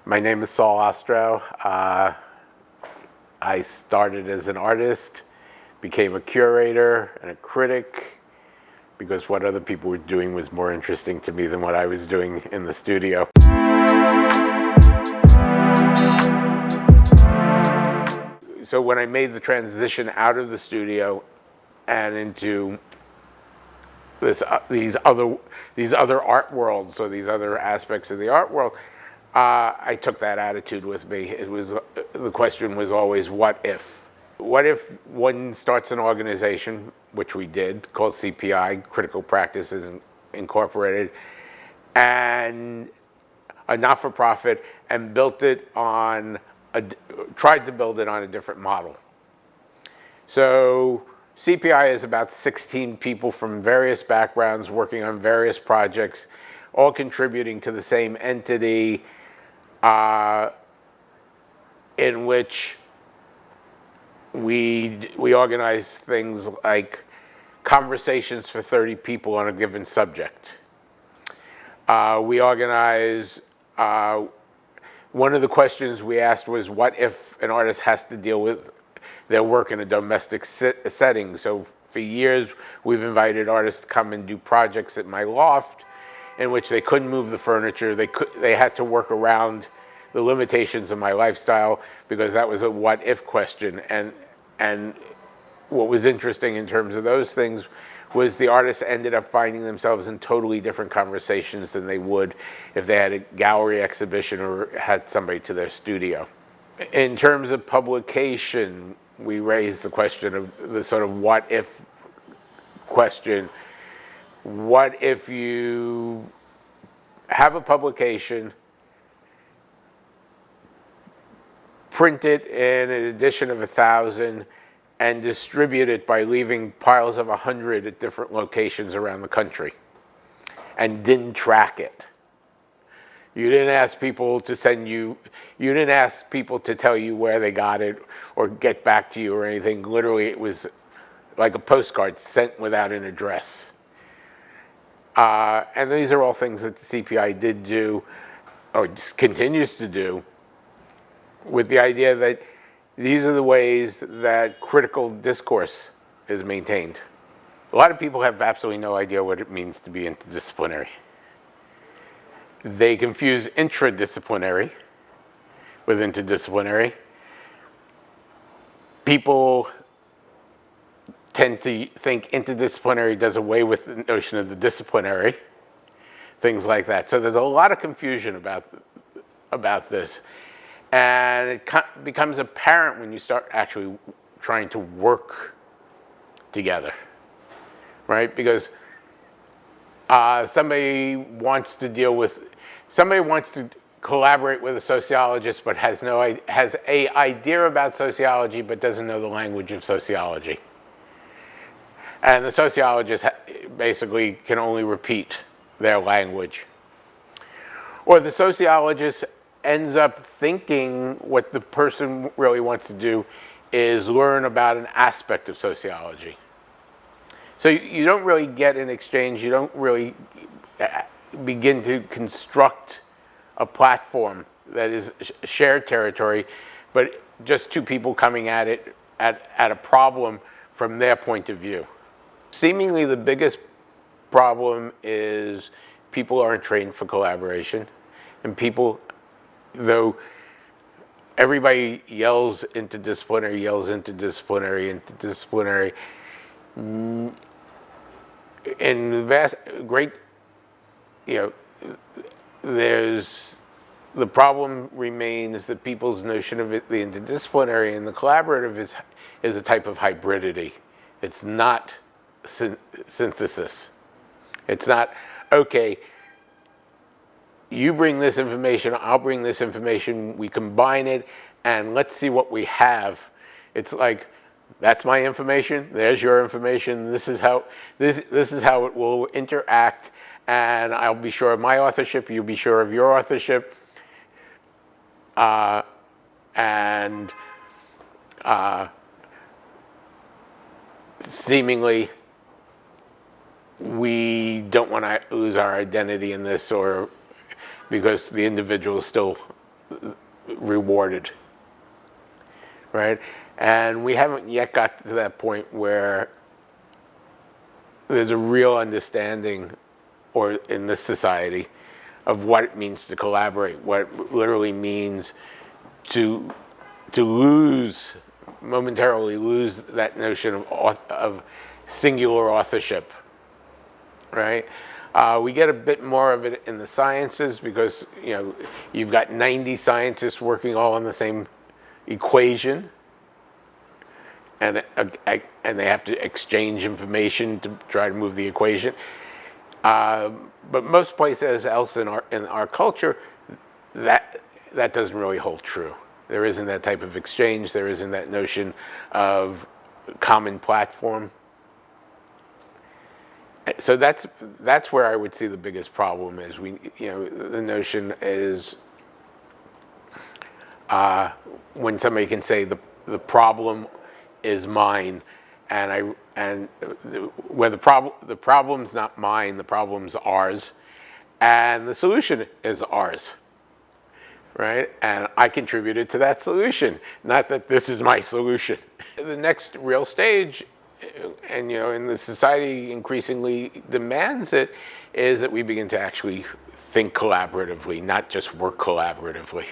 My name is Saul Ostrow. I started as an artist, became a curator and a critic because what other people were doing was more interesting to me than what I was doing in the studio. So when I made the transition out of the studio and into these other art worlds, or these other aspects of the art world, I took that attitude with me. The question was always, what if? What if one starts an organization, which we did, called CPI, Critical Practices Incorporated, and a not-for-profit, and tried to build it on a different model. So CPI is about 16 people from various backgrounds working on various projects, all contributing to the same entity, in which we organize things like conversations for 30 people on a given subject. We organize, one of the questions we asked was, what if an artist has to deal with their work in a domestic setting? So for years, we've invited artists to come and do projects at my loft in which they couldn't move the furniture. They had to work around the limitations of my lifestyle because that was a what if question. And what was interesting in terms of those things was the artists ended up finding themselves in totally different conversations than they would if they had a gallery exhibition or had somebody to their studio. In terms of publication, we raised the question of the sort of what if question. What if you have a publication, print it in an edition of 1,000, and distribute it by leaving piles of 100 at different locations around the country, and didn't track it? You didn't ask people to you didn't ask people to tell you where they got it or get back to you or anything. Literally, it was like a postcard sent without an address. And these are all things that the CPI did do, or just continues to do, with the idea that these are the ways that critical discourse is maintained. A lot of people have absolutely no idea what it means to be interdisciplinary. They confuse intradisciplinary with interdisciplinary. People tend to think interdisciplinary does away with the notion of the disciplinary, things like that. So there's a lot of confusion about this. And it becomes apparent when you start actually trying to work together, right? Because somebody wants to collaborate with a sociologist, but has a idea about sociology, but doesn't know the language of sociology. And the sociologist basically can only repeat their language. Or the sociologist ends up thinking what the person really wants to do is learn about an aspect of sociology. So you don't really get an exchange, you don't really begin to construct a platform that is shared territory, but just two people coming at it at a problem from their point of view. Seemingly the biggest problem is people aren't trained for collaboration, and people, though everybody yells interdisciplinary, in the the problem remains that people's notion of it, the interdisciplinary and the collaborative is a type of hybridity. It's not synthesis. It's not, okay, you bring this information, I'll bring this information, we combine it, and let's see what we have. It's like, that's my information, there's your information, this is how it will interact, and I'll be sure of my authorship, you'll be sure of your authorship, seemingly we don't want to lose our identity in this, or because the individual is still rewarded, right? And we haven't yet got to that point where there's a real understanding, or in this society, of what it means to collaborate, what it literally means to momentarily lose that notion of singular authorship, right? We get a bit more of it in the sciences because, you've got 90 scientists working all on the same equation, and they have to exchange information to try to move the equation. But most places else in our culture, that doesn't really hold true. There isn't that type of exchange. There isn't that notion of common platform. So that's where I would see the biggest problem is the notion is when somebody can say the problem is mine, where the problem's not mine, the problem's ours, and the solution is ours, right? And I contributed to that solution, not that this is my solution. The next real stage, and in the society increasingly demands it, is that we begin to actually think collaboratively, not just work collaboratively.